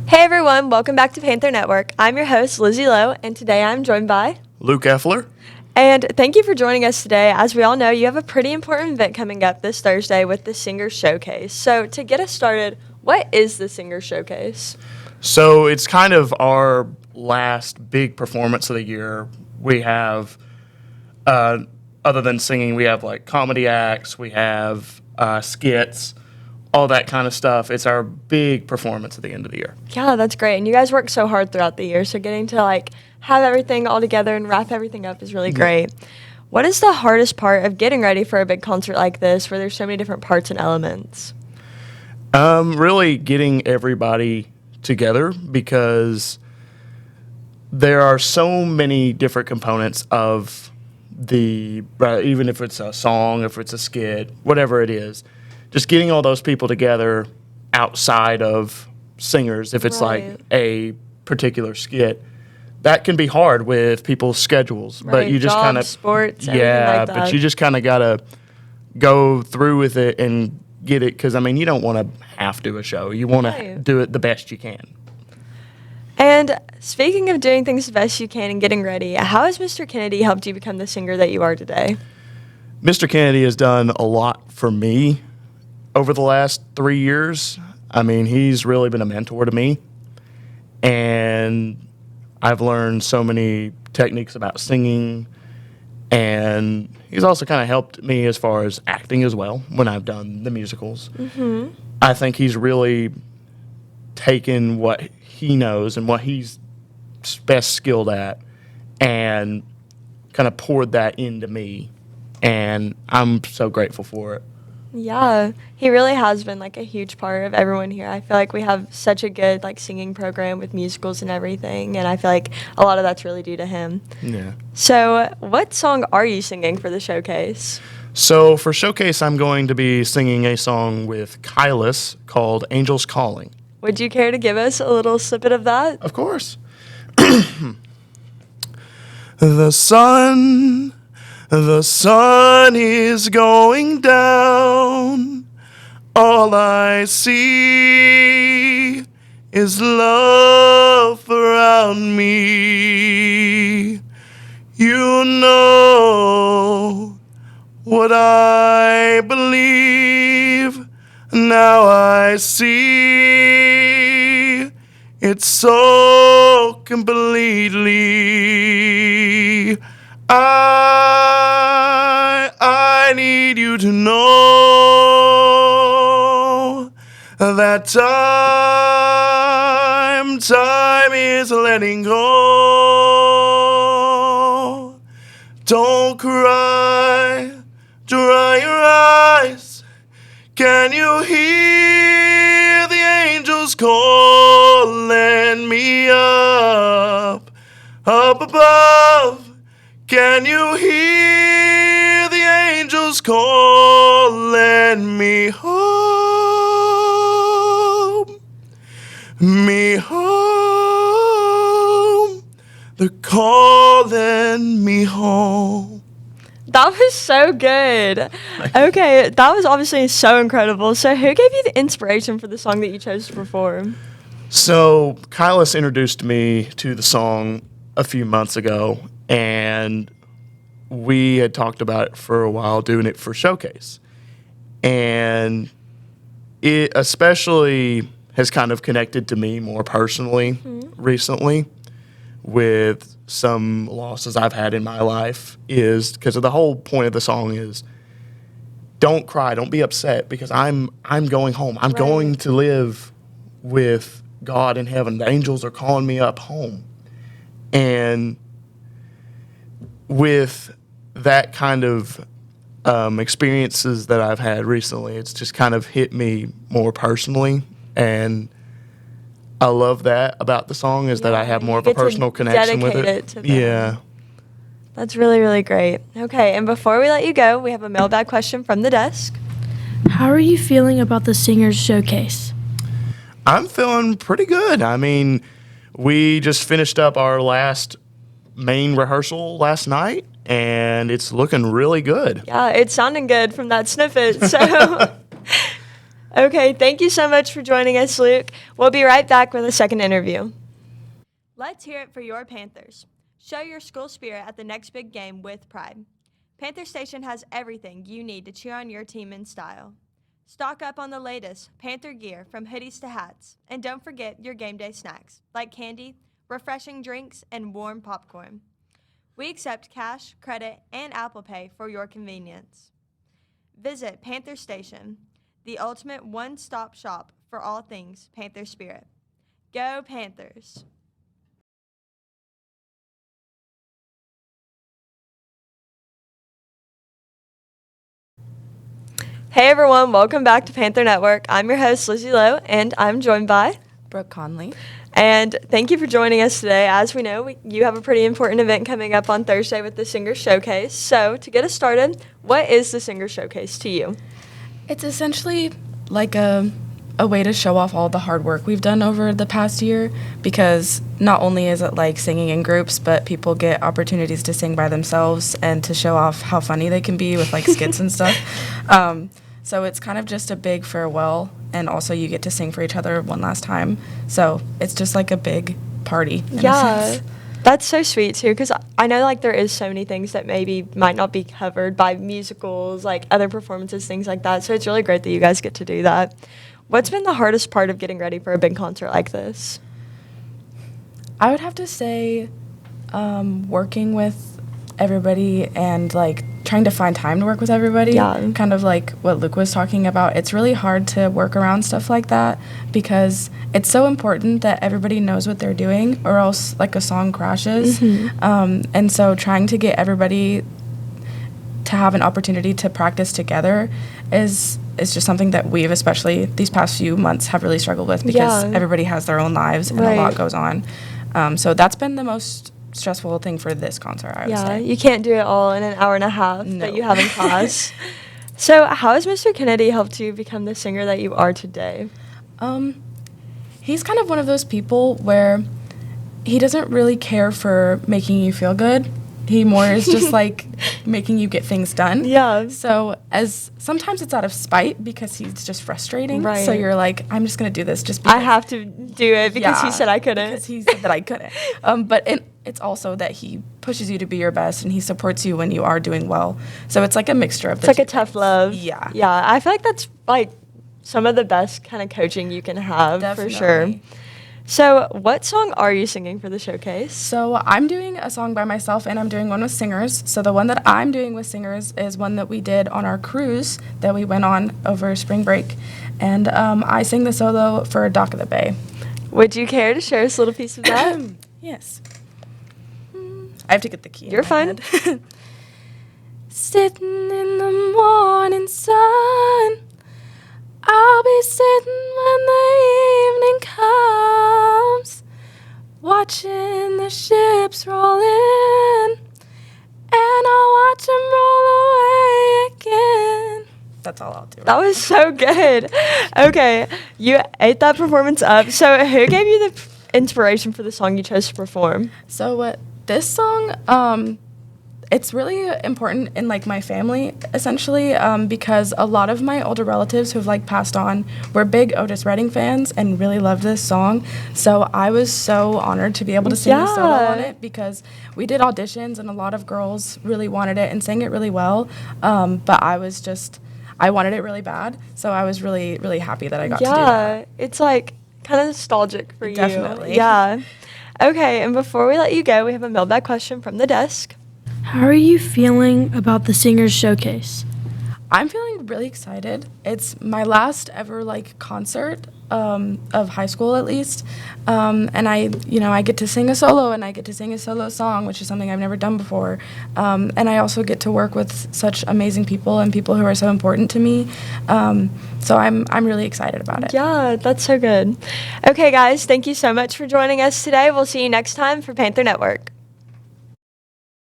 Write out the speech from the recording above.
Hey everyone, welcome back to Panther Network. I'm your host, Lizzie Lowe, and today I'm joined by Luke Effler. And thank you for joining us today. As we all know, you have a pretty important event coming up this Thursday with the Singer Showcase. So to get us started, what is the Singer Showcase? So it's kind of our last big performance of the year. We have, other than singing, we have like comedy acts, we have skits, all that kind of stuff. It's our big performance at the end of the year. Yeah, that's great. And you guys work so hard throughout the year, so getting to have everything all together and wrap everything up is really great. What is the hardest part of getting ready for a big concert like this where there's so many different parts and elements? Really getting everybody together because there are so many different components of even if it's a song, if it's a skit, whatever it is, just getting all those people together outside of singers, if it's like a particular skit, that can be hard with people's schedules. Right, but you just kind of sports, like that. But you just kind of gotta go through with it and get it, because I mean you don't want to have to a show. You want to do it the best you can. And speaking of doing things the best you can and getting ready, how has Mr. Kennedy helped you become the singer that you are today? Mr. Kennedy has done a lot for me over the last 3 years. I mean, he's really been a mentor to me, and I've learned so many techniques about singing, and he's also kind of helped me as far as acting as well when I've done the musicals. Mm-hmm. I think he's really taken what he knows and what he's best skilled at and kind of poured that into me, and I'm so grateful for it. Yeah, he really has been a huge part of everyone here. I feel like we have such a good singing program with musicals and everything, and I feel like a lot of that's really due to him. Yeah. So what song are you singing for the showcase? So for Showcase, I'm going to be singing a song with Kylis called Angels Calling. Would you care to give us a little snippet of that? Of course. The sun is going down. All I see is love around me. You know what I believe. Now I see it so completely. I need you to know that time is letting go. Don't cry, dry your eyes. Can you hear the angels calling me up above? Can you hear the angels calling me home? Me home. They're calling me home. That was so good. Okay, that was obviously so incredible. So who gave you the inspiration for the song that you chose to perform? So Kylis introduced me to the song a few months ago, and we had talked about it for a while, doing it for Showcase. And it especially has kind of connected to me more personally recently with some losses I've had in my life, is because of the whole point of the song is don't cry, don't be upset, because I'm going home. I'm going to live with God in heaven. The angels are calling me up home. And with that kind of experiences that I've had recently, it's just kind of hit me more personally, and I love that about the song is that I have more of a personal connection with it. Yeah. That's really, really great. Okay, and before we let you go, we have a mailbag question from the desk. How are you feeling about the Singers Showcase? I'm feeling pretty good. I mean, we just finished up our last main rehearsal last night, and it's looking really good. Yeah, it's sounding good from that snippet. So, Okay, thank you so much for joining us, Luke. We'll be right back with a second interview. Let's hear it for your Panthers. Show your school spirit at the next big game with pride. Panther Station has everything you need to cheer on your team in style. Stock up on the latest Panther gear from hoodies to hats. And don't forget your game day snacks, like candy, refreshing drinks, and warm popcorn. We accept cash, credit, and Apple Pay for your convenience. Visit Panther Station, the ultimate one-stop shop for all things Panther Spirit. Go Panthers! Hey everyone, welcome back to Panther Network. I'm your host, Lizzie Lowe, and I'm joined by Brooke Conley. And thank you for joining us today. As we know, you have a pretty important event coming up on Thursday with the Singer Showcase. So to get us started, what is the Singer Showcase to you? It's essentially like a way to show off all the hard work we've done over the past year, because not only is it like singing in groups, but people get opportunities to sing by themselves and to show off how funny they can be with like skits and stuff. So it's kind of just a big farewell, and also you get to sing for each other one last time. So it's just like a big party in a sense. That's so sweet too, because I know like there is so many things that maybe might not be covered by musicals, like other performances, things like that. So it's really great that you guys get to do that. What's been the hardest part of getting ready for a big concert like this? I would have to say working with everybody and like trying to find time to work with everybody. Yeah. Kind of like what Luke was talking about. It's really hard to work around stuff like that because it's so important that everybody knows what they're doing, or else like a song crashes. And so trying to get everybody to have an opportunity to practice together is just something that we've, especially these past few months, have really struggled with, because everybody has their own lives and a lot goes on. So that's been the most stressful thing for this concert, I would say. You can't do it all in an hour and a half that you have in class. So how has Mr. Kennedy helped you become the singer that you are today? He's kind of one of those people where he doesn't really care for making you feel good. He more is just like making you get things done. Yeah. So as sometimes it's out of spite because he's just frustrating. Right. So you're like, I'm just going to do this just because. I have to do it because he said I couldn't. Because he said that I couldn't. But it's also that he pushes you to be your best and he supports you when you are doing well. So it's like a mixture of It's like a tough love. Yeah. Yeah. I feel like that's like some of the best kind of coaching you can have. Definitely. For sure. So what song are you singing for the showcase? So I'm doing a song by myself and I'm doing one with singers. So the one that I'm doing with singers is one that we did on our cruise that we went on over spring break. And I sing the solo for Dock of the Bay. Would you care to share us a little piece of that? Yes. I have to get the key. You're fine. Sitting in the morning sun, I'll be sitting when the evening comes, watching the ships roll in, and I'll watch them roll away again. That's all I'll do. That was so good. Okay, you ate that performance up. So who gave you the inspiration for the song you chose to perform? So this song, it's really important in like my family, essentially, because a lot of my older relatives who've like passed on were big Otis Redding fans and really loved this song. So I was so honored to be able to sing the solo on it, because we did auditions and a lot of girls really wanted it and sang it really well. But I wanted it really bad. So I was really, really happy that I got to do that. Yeah, it's like kind of nostalgic for you. Definitely. Yeah. Okay, and before we let you go, we have a mailbag question from the desk. How are you feeling about the Singers Showcase? I'm feeling really excited. It's my last ever like concert of high school, at least, and I get to sing a solo and I get to sing a solo song, which is something I've never done before, and I also get to work with such amazing people and people who are so important to me. So I'm really excited about it. Yeah, that's so good. Okay, guys, thank you so much for joining us today. We'll see you next time for Panther Network.